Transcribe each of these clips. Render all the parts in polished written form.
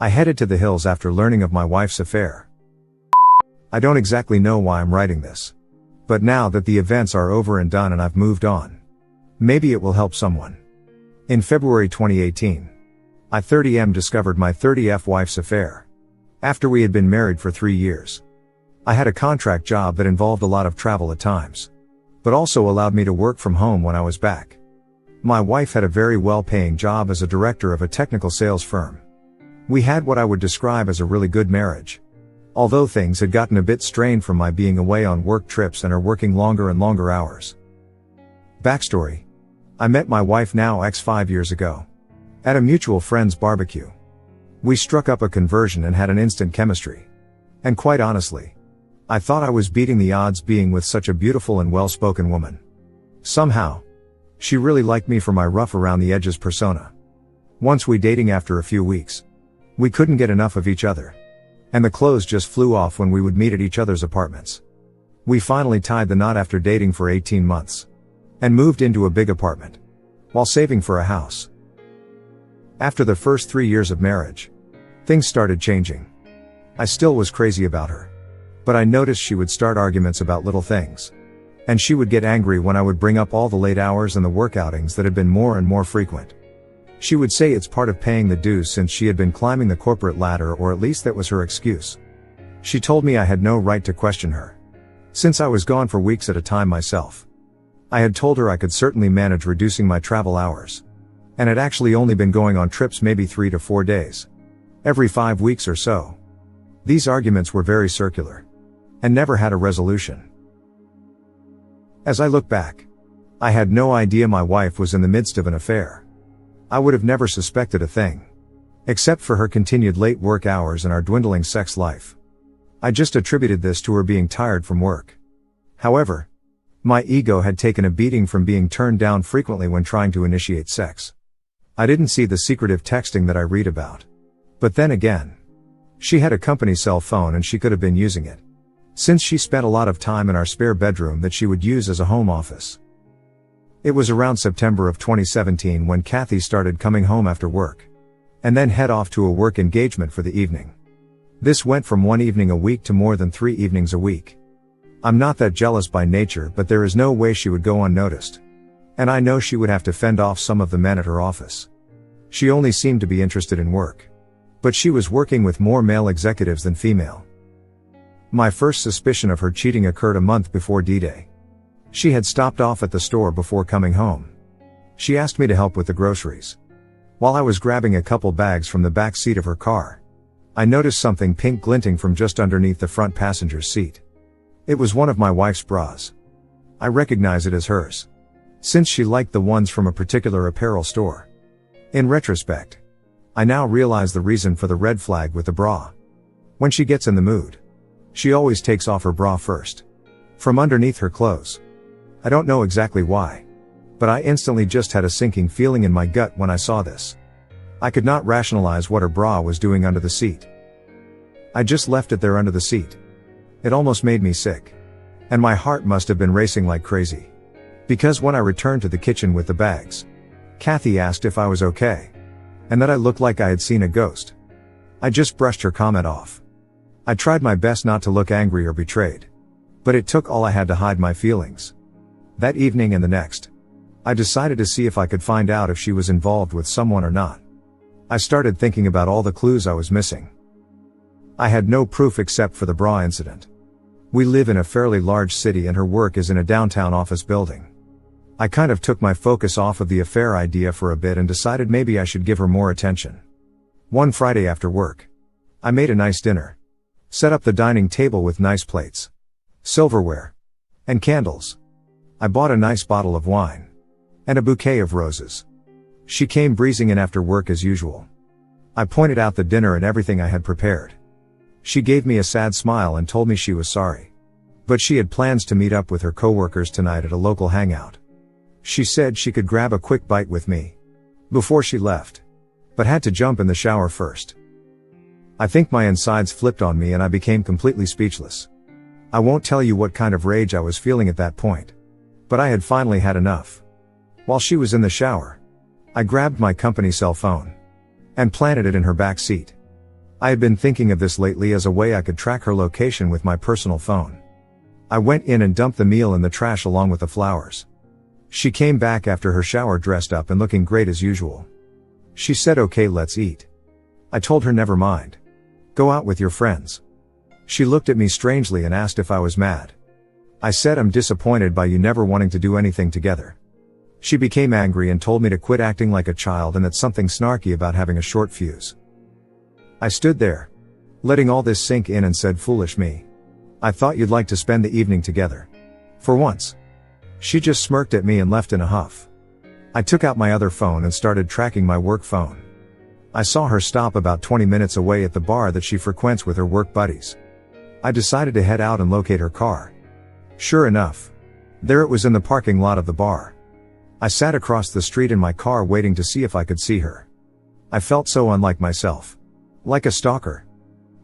I headed to the hills after learning of my wife's affair. I don't exactly know why I'm writing this. But now that the events are over and done and I've moved on, maybe it will help someone. In February 2018, I 30M discovered my 30F wife's affair. After we had been married for 3 years. I had a contract job that involved a lot of travel at times, but also allowed me to work from home when I was back. My wife had a very well-paying job as a director of a technical sales firm. We had what I would describe as a really good marriage. Although things had gotten a bit strained from my being away on work trips and her working longer and longer hours. Backstory. I met my wife, now ex, 5 years ago. At a mutual friend's barbecue. We struck up a conversion and had an instant chemistry. And quite honestly, I thought I was beating the odds being with such a beautiful and well-spoken woman. Somehow, she really liked me for my rough around the edges persona. Once we dating after a few weeks, we couldn't get enough of each other. And the clothes just flew off when we would meet at each other's apartments. We finally tied the knot after dating for 18 months. And moved into a big apartment. While saving for a house. After the first 3 years of marriage, things started changing. I still was crazy about her. But I noticed she would start arguments about little things. And she would get angry when I would bring up all the late hours and the work outings that had been more and more frequent. She would say it's part of paying the dues since she had been climbing the corporate ladder, or at least that was her excuse. She told me I had no right to question her, since I was gone for weeks at a time myself. I had told her I could certainly manage reducing my travel hours. And had actually only been going on trips maybe 3 to 4 days. Every 5 weeks or so. These arguments were very circular. And never had a resolution. As I look back, I had no idea my wife was in the midst of an affair. I would have never suspected a thing. Except for her continued late work hours and our dwindling sex life. I just attributed this to her being tired from work. However, my ego had taken a beating from being turned down frequently when trying to initiate sex. I didn't see the secretive texting that I read about. But then again, she had a company cell phone and she could have been using it, since she spent a lot of time in our spare bedroom that she would use as a home office. It was around September of 2017 when Kathy started coming home after work, and then head off to a work engagement for the evening. This went from 1 evening a week to more than 3 evenings a week. I'm not that jealous by nature, but there is no way she would go unnoticed. And I know she would have to fend off some of the men at her office. She only seemed to be interested in work. But she was working with more male executives than female. My first suspicion of her cheating occurred a month before D-Day. She had stopped off at the store before coming home. She asked me to help with the groceries. While I was grabbing a couple bags from the back seat of her car, I noticed something pink glinting from just underneath the front passenger's seat. It was one of my wife's bras. I recognize it as hers, since she liked the ones from a particular apparel store. In retrospect, I now realize the reason for the red flag with the bra. When she gets in the mood, she always takes off her bra first, from underneath her clothes. I don't know exactly why, but I instantly just had a sinking feeling in my gut when I saw this. I could not rationalize what her bra was doing under the seat. I just left it there under the seat. It almost made me sick. And my heart must have been racing like crazy. Because when I returned to the kitchen with the bags, Kathy asked if I was okay. And that I looked like I had seen a ghost. I just brushed her comment off. I tried my best not to look angry or betrayed. But it took all I had to hide my feelings. That evening and the next, I decided to see if I could find out if she was involved with someone or not. I started thinking about all the clues I was missing. I had no proof except for the bra incident. We live in a fairly large city and her work is in a downtown office building. I kind of took my focus off of the affair idea for a bit and decided maybe I should give her more attention. One Friday after work, I made a nice dinner. Set up the dining table with nice plates, silverware, and candles. I bought a nice bottle of wine, and a bouquet of roses. She came breezing in after work as usual. I pointed out the dinner and everything I had prepared. She gave me a sad smile and told me she was sorry, but she had plans to meet up with her coworkers tonight at a local hangout. She said she could grab a quick bite with me before she left, but had to jump in the shower first. I think my insides flipped on me and I became completely speechless. I won't tell you what kind of rage I was feeling at that point, but I had finally had enough. While she was in the shower, I grabbed my company cell phone and planted it in her back seat. I had been thinking of this lately as a way I could track her location with my personal phone. I went in and dumped the meal in the trash along with the flowers. She came back after her shower dressed up and looking great as usual. She said, "Okay, let's eat." I told her never mind. Go out with your friends. She looked at me strangely and asked if I was mad. I said, "I'm disappointed by you never wanting to do anything together." She became angry and told me to quit acting like a child and that something snarky about having a short fuse. I stood there, letting all this sink in, and said, "Foolish me. I thought you'd like to spend the evening together. For once." She just smirked at me and left in a huff. I took out my other phone and started tracking my work phone. I saw her stop about 20 minutes away at the bar that she frequents with her work buddies. I decided to head out and locate her car. Sure enough, there it was in the parking lot of the bar. I sat across the street in my car waiting to see if I could see her. I felt so unlike myself. Like a stalker.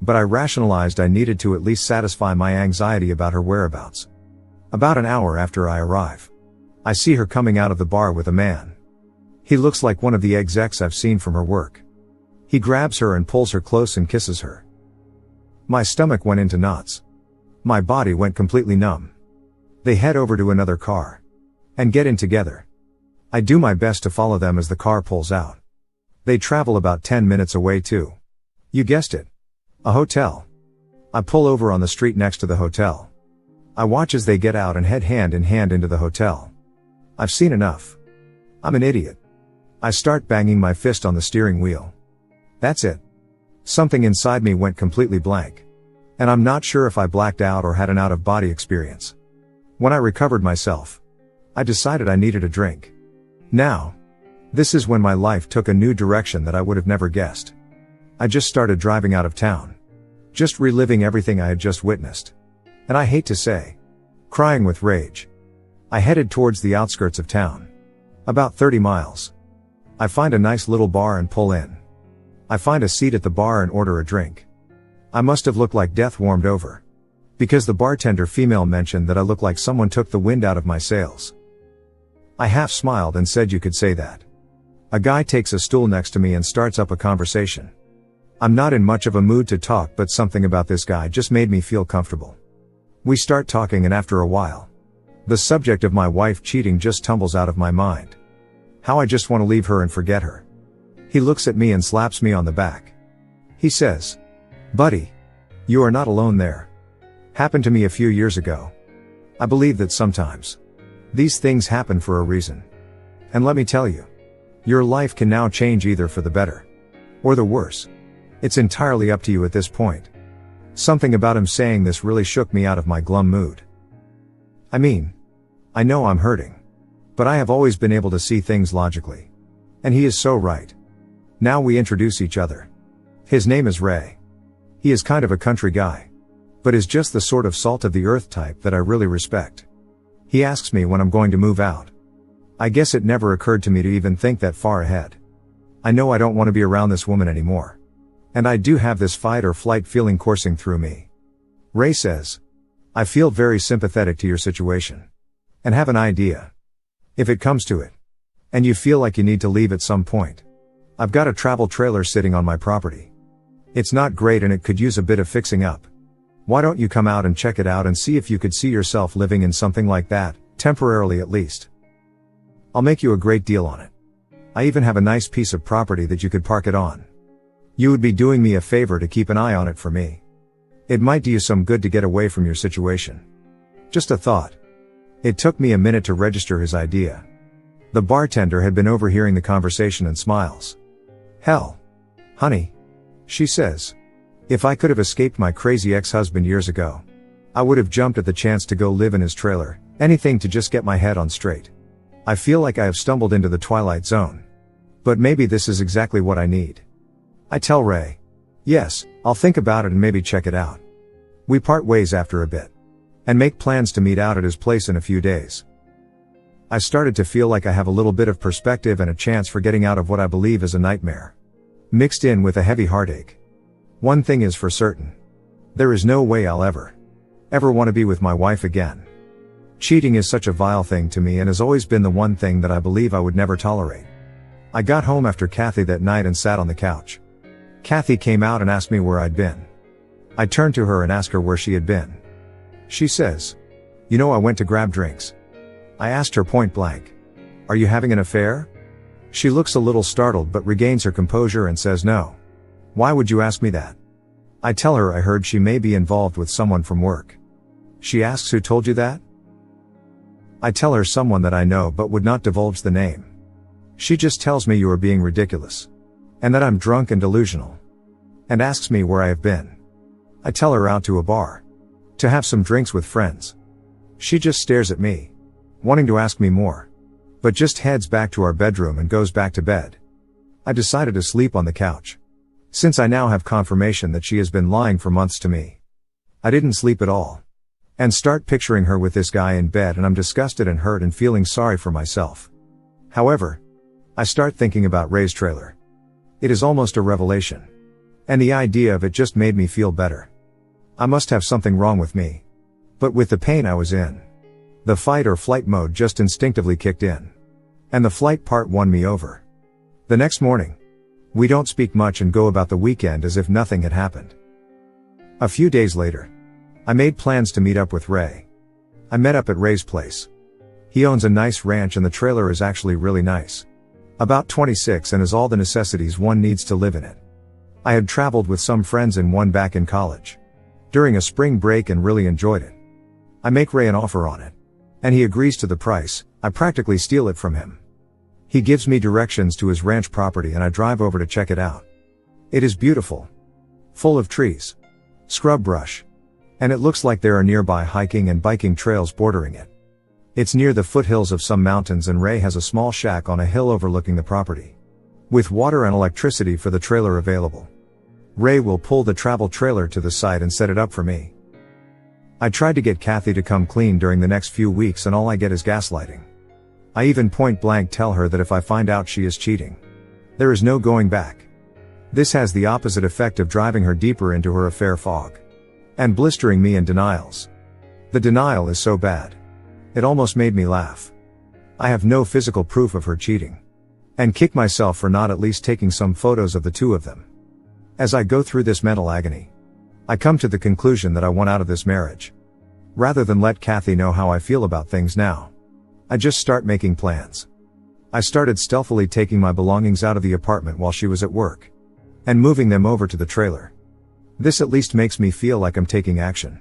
But I rationalized I needed to at least satisfy my anxiety about her whereabouts. About an hour after I arrive, I see her coming out of the bar with a man. He looks like one of the execs I've seen from her work. He grabs her and pulls her close and kisses her. My stomach went into knots. My body went completely numb. They head over to another car and get in together. I do my best to follow them as the car pulls out. They travel about 10 minutes away too. You guessed it. A hotel. I pull over on the street next to the hotel. I watch as they get out and head hand in hand into the hotel. I've seen enough. I'm an idiot. I start banging my fist on the steering wheel. That's it. Something inside me went completely blank. And I'm not sure if I blacked out or had an out-of-body experience. When I recovered myself, I decided I needed a drink. Now, this is when my life took a new direction that I would have never guessed. I just started driving out of town. Just reliving everything I had just witnessed. And I hate to say, crying with rage. I headed towards the outskirts of town. About 30 miles. I find a nice little bar and pull in. I find a seat at the bar and order a drink. I must have looked like death warmed over. Because the bartender female mentioned that I looked like someone took the wind out of my sails. I half smiled and said, "You could say that." A guy takes a stool next to me and starts up a conversation. I'm not in much of a mood to talk, but something about this guy just made me feel comfortable. We start talking, and after a while, the subject of my wife cheating just tumbles out of my mind. How I just want to leave her and forget her. He looks at me and slaps me on the back. He says, "Buddy, you are not alone there. Happened to me a few years ago." I believe that sometimes these things happen for a reason. And let me tell you, your life can now change either for the better or the worse. It's entirely up to you at this point. Something about him saying this really shook me out of my glum mood. I mean, I know I'm hurting, but I have always been able to see things logically. And he is so right. Now we introduce each other. His name is Ray. He is kind of a country guy, but is just the sort of salt of the earth type that I really respect. He asks me when I'm going to move out. I guess it never occurred to me to even think that far ahead. I know I don't want to be around this woman anymore. And I do have this fight or flight feeling coursing through me. Ray says, "I feel very sympathetic to your situation. And have an idea. If it comes to it, and you feel like you need to leave at some point, I've got a travel trailer sitting on my property. It's not great and it could use a bit of fixing up. Why don't you come out and check it out and see if you could see yourself living in something like that, temporarily at least. I'll make you a great deal on it. I even have a nice piece of property that you could park it on. You would be doing me a favor to keep an eye on it for me. It might do you some good to get away from your situation. Just a thought." It took me a minute to register his idea. The bartender had been overhearing the conversation and smiles. "Hell, honey," she says. "If I could have escaped my crazy ex-husband years ago, I would have jumped at the chance to go live in his trailer, anything to just get my head on straight. I feel like I have stumbled into the twilight zone. But maybe this is exactly what I need." I tell Ray, "Yes, I'll think about it and maybe check it out." We part ways after a bit, and make plans to meet out at his place in a few days. I started to feel like I have a little bit of perspective and a chance for getting out of what I believe is a nightmare, mixed in with a heavy heartache. One thing is for certain. There is no way I'll ever want to be with my wife again. Cheating is such a vile thing to me and has always been the one thing that I believe I would never tolerate. I got home after Kathy that night and sat on the couch, Kathy came out and asked me where I'd been. I turned to her and asked her where she had been. She says, "You know, I went to grab drinks." I asked her point blank, "Are you having an affair?" She looks a little startled but regains her composure and says, "No. Why would you ask me that?" I tell her I heard she may be involved with someone from work. She asks, "Who told you that?" I tell her someone that I know but would not divulge the name. She just tells me you are being ridiculous. And that I'm drunk and delusional. And asks me where I have been. I tell her out to a bar. To have some drinks with friends. She just stares at me. Wanting to ask me more. But just heads back to our bedroom and goes back to bed. I decided to sleep on the couch. Since I now have confirmation that she has been lying for months to me. I didn't sleep at all. And start picturing her with this guy in bed, and I'm disgusted and hurt and feeling sorry for myself. However, I start thinking about Ray's trailer. It is almost a revelation. And the idea of it just made me feel better. I must have something wrong with me. But with the pain I was in, the fight or flight mode just instinctively kicked in. And the flight part won me over. The next morning, we don't speak much and go about the weekend as if nothing had happened. A few days later, I made plans to meet up with Ray. I met up at Ray's place. He owns a nice ranch and the trailer is actually really nice. About 26 and has all the necessities one needs to live in it. I had traveled with some friends in one back in college. During a spring break and really enjoyed it. I make Ray an offer on it. And he agrees to the price. I practically steal it from him. He gives me directions to his ranch property and I drive over to check it out. It is beautiful. Full of trees. Scrub brush. And it looks like there are nearby hiking and biking trails bordering it. It's near the foothills of some mountains and Ray has a small shack on a hill overlooking the property. With water and electricity for the trailer available. Ray will pull the travel trailer to the site and set it up for me. I tried to get Kathy to come clean during the next few weeks and all I get is gaslighting. I even point blank tell her that if I find out she is cheating, there is no going back. This has the opposite effect of driving her deeper into her affair fog. And blistering me in denials. The denial is so bad. It almost made me laugh. I have no physical proof of her cheating. And kick myself for not at least taking some photos of the two of them. As I go through this mental agony, I come to the conclusion that I want out of this marriage. Rather than let Kathy know how I feel about things now, I just start making plans. I started stealthily taking my belongings out of the apartment while she was at work. And moving them over to the trailer. This at least makes me feel like I'm taking action.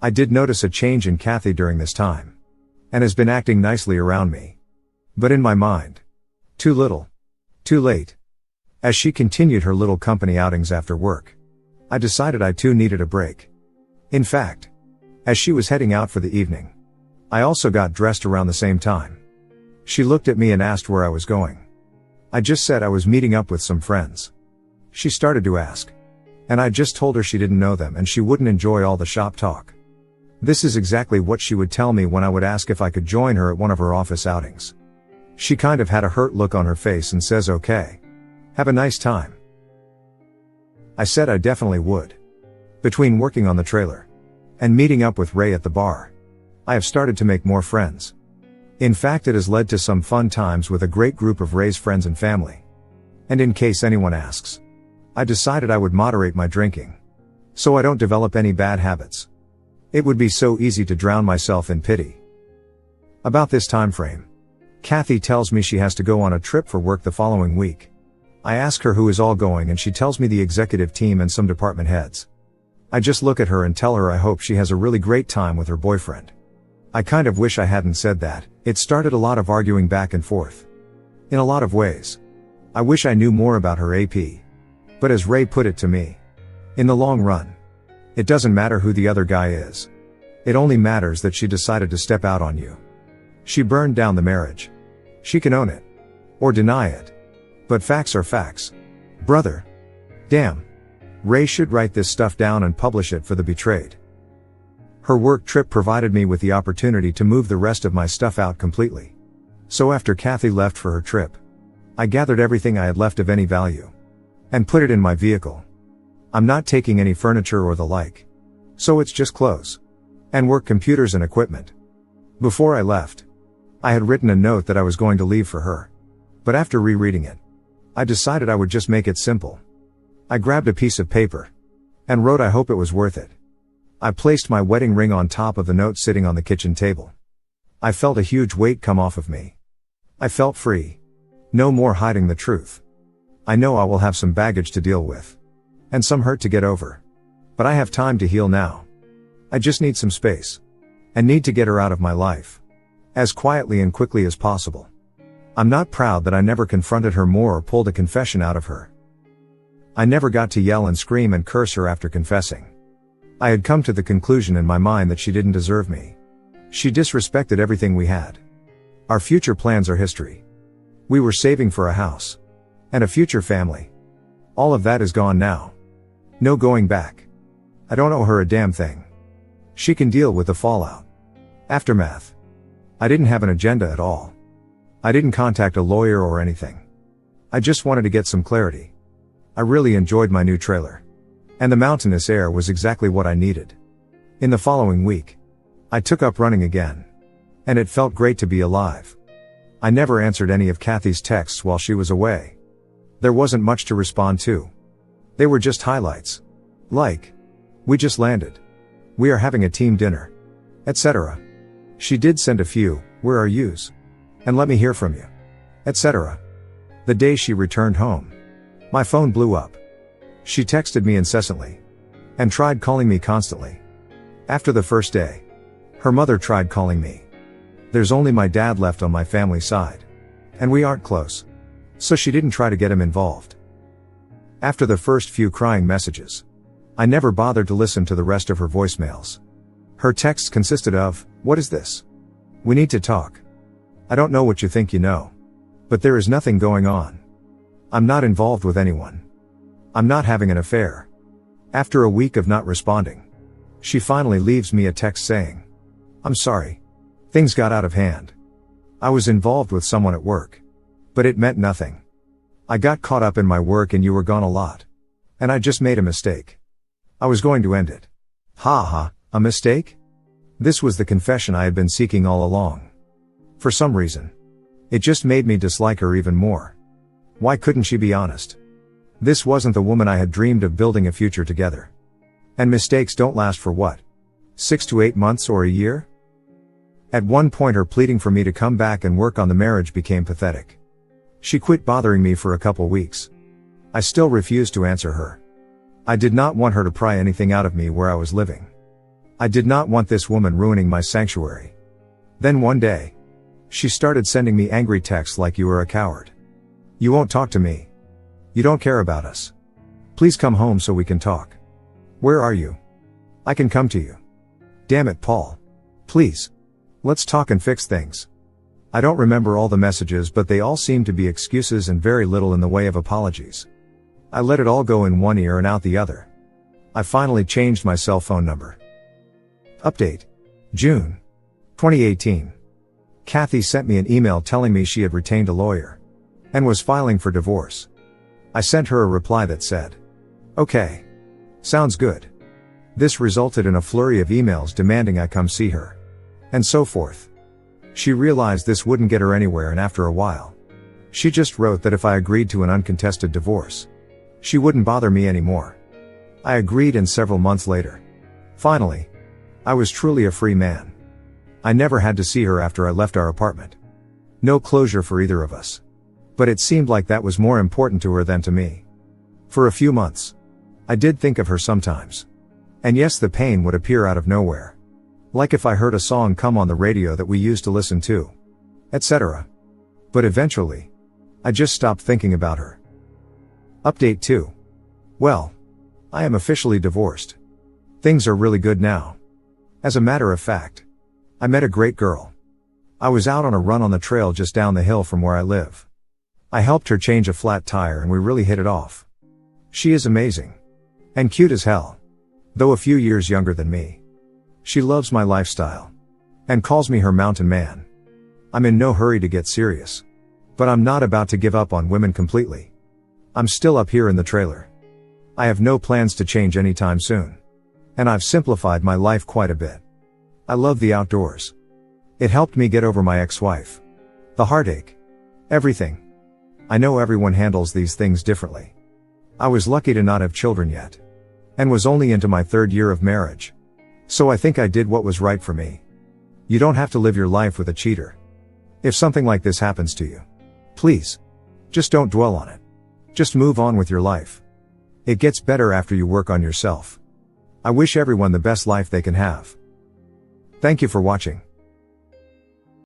I did notice a change in Kathy during this time. And has been acting nicely around me. But in my mind, too little. Too late. As she continued her little company outings after work, I decided I too needed a break. In fact, as she was heading out for the evening, I also got dressed around the same time. She looked at me and asked where I was going. I just said I was meeting up with some friends. She started to ask. And I just told her she didn't know them and she wouldn't enjoy all the shop talk. This is exactly what she would tell me when I would ask if I could join her at one of her office outings. She kind of had a hurt look on her face and says, "Okay. Have a nice time." I said I definitely would. Between working on the trailer and meeting up with Ray at the bar, I have started to make more friends. In fact, it has led to some fun times with a great group of Ray's friends and family. And in case anyone asks, I decided I would moderate my drinking. So I don't develop any bad habits. It would be so easy to drown myself in pity. About this time frame, Kathy tells me she has to go on a trip for work the following week. I ask her who is all going and she tells me the executive team and some department heads. I just look at her and tell her I hope she has a really great time with her boyfriend. I kind of wish I hadn't said that. It started a lot of arguing back and forth. In a lot of ways. I wish I knew more about her AP. But as Ray put it to me, in the long run, it doesn't matter who the other guy is. It only matters that she decided to step out on you. She burned down the marriage. She can own it. Or deny it. But facts are facts. Brother. Damn. Ray should write this stuff down and publish it for the betrayed. Her work trip provided me with the opportunity to move the rest of my stuff out completely. So after Kathy left for her trip, I gathered everything I had left of any value. And put it in my vehicle. I'm not taking any furniture or the like. So it's just clothes. And work computers and equipment. Before I left, I had written a note that I was going to leave for her. But after rereading it, I decided I would just make it simple. I grabbed a piece of paper and wrote, "I hope it was worth it." I placed my wedding ring on top of the note sitting on the kitchen table. I felt a huge weight come off of me. I felt free. No more hiding the truth. I know I will have some baggage to deal with. And some hurt to get over. But I have time to heal now. I just need some space. And need to get her out of my life. As quietly and quickly as possible. I'm not proud that I never confronted her more or pulled a confession out of her. I never got to yell and scream and curse her after confessing. I had come to the conclusion in my mind that she didn't deserve me. She disrespected everything we had. Our future plans are history. We were saving for a house. And a future family. All of that is gone now. No going back. I don't owe her a damn thing. She can deal with the fallout. Aftermath. I didn't have an agenda at all. I didn't contact a lawyer or anything. I just wanted to get some clarity. I really enjoyed my new trailer. And the mountainous air was exactly what I needed. In the following week, I took up running again. And it felt great to be alive. I never answered any of Kathy's texts while she was away. There wasn't much to respond to. They were just highlights. Like, "We just landed. We are having a team dinner," etc. She did send a few, "Where are yous? And let me hear from you," etc. The day she returned home, my phone blew up. She texted me incessantly. And tried calling me constantly. After the first day, her mother tried calling me. There's only my dad left on my family side. And we aren't close. So she didn't try to get him involved. After the first few crying messages, I never bothered to listen to the rest of her voicemails. Her texts consisted of, "What is this? We need to talk. I don't know what you think you know. But there is nothing going on. I'm not involved with anyone. I'm not having an affair." After a week of not responding, she finally leaves me a text saying, "I'm sorry. Things got out of hand. I was involved with someone at work. But it meant nothing. I got caught up in my work and you were gone a lot. And I just made a mistake. I was going to end it." Ha ha, a mistake? This was the confession I had been seeking all along. For some reason, it just made me dislike her even more. Why couldn't she be honest? This wasn't the woman I had dreamed of building a future together. And mistakes don't last for what? 6 to 8 months or a year? At one point her pleading for me to come back and work on the marriage became pathetic. She quit bothering me for a couple weeks. I still refused to answer her. I did not want her to pry anything out of me where I was living. I did not want this woman ruining my sanctuary. Then one day, she started sending me angry texts like, "You are a coward. You won't talk to me. You don't care about us. Please come home so we can talk. Where are you? I can come to you. Damn it, Paul. Please. Let's talk and fix things." I don't remember all the messages, but they all seemed to be excuses and very little in the way of apologies. I let it all go in one ear and out the other. I finally changed my cell phone number. Update. June 2018. Kathy sent me an email telling me she had retained a lawyer and was filing for divorce. I sent her a reply that said, "Okay. Sounds good." This resulted in a flurry of emails demanding I come see her. And so forth. She realized this wouldn't get her anywhere, and after a while, she just wrote that if I agreed to an uncontested divorce, she wouldn't bother me anymore. I agreed, and several months later, finally, I was truly a free man. I never had to see her after I left our apartment. No closure for either of us. But it seemed like that was more important to her than to me. For a few months, I did think of her sometimes. And yes, the pain would appear out of nowhere. Like if I heard a song come on the radio that we used to listen to, etc. But eventually, I just stopped thinking about her. Update 2. Well, I am officially divorced. Things are really good now. As a matter of fact, I met a great girl. I was out on a run on the trail just down the hill from where I live. I helped her change a flat tire and we really hit it off. She is amazing. And cute as hell. Though a few years younger than me. She loves my lifestyle. And calls me her mountain man. I'm in no hurry to get serious. But I'm not about to give up on women completely. I'm still up here in the trailer. I have no plans to change anytime soon. And I've simplified my life quite a bit. I love the outdoors. It helped me get over my ex-wife. The heartache. Everything. I know everyone handles these things differently. I was lucky to not have children yet. And was only into my 3rd year of marriage. So I think I did what was right for me. You don't have to live your life with a cheater. If something like this happens to you, please, just don't dwell on it. Just move on with your life. It gets better after you work on yourself. I wish everyone the best life they can have. Thank you for watching.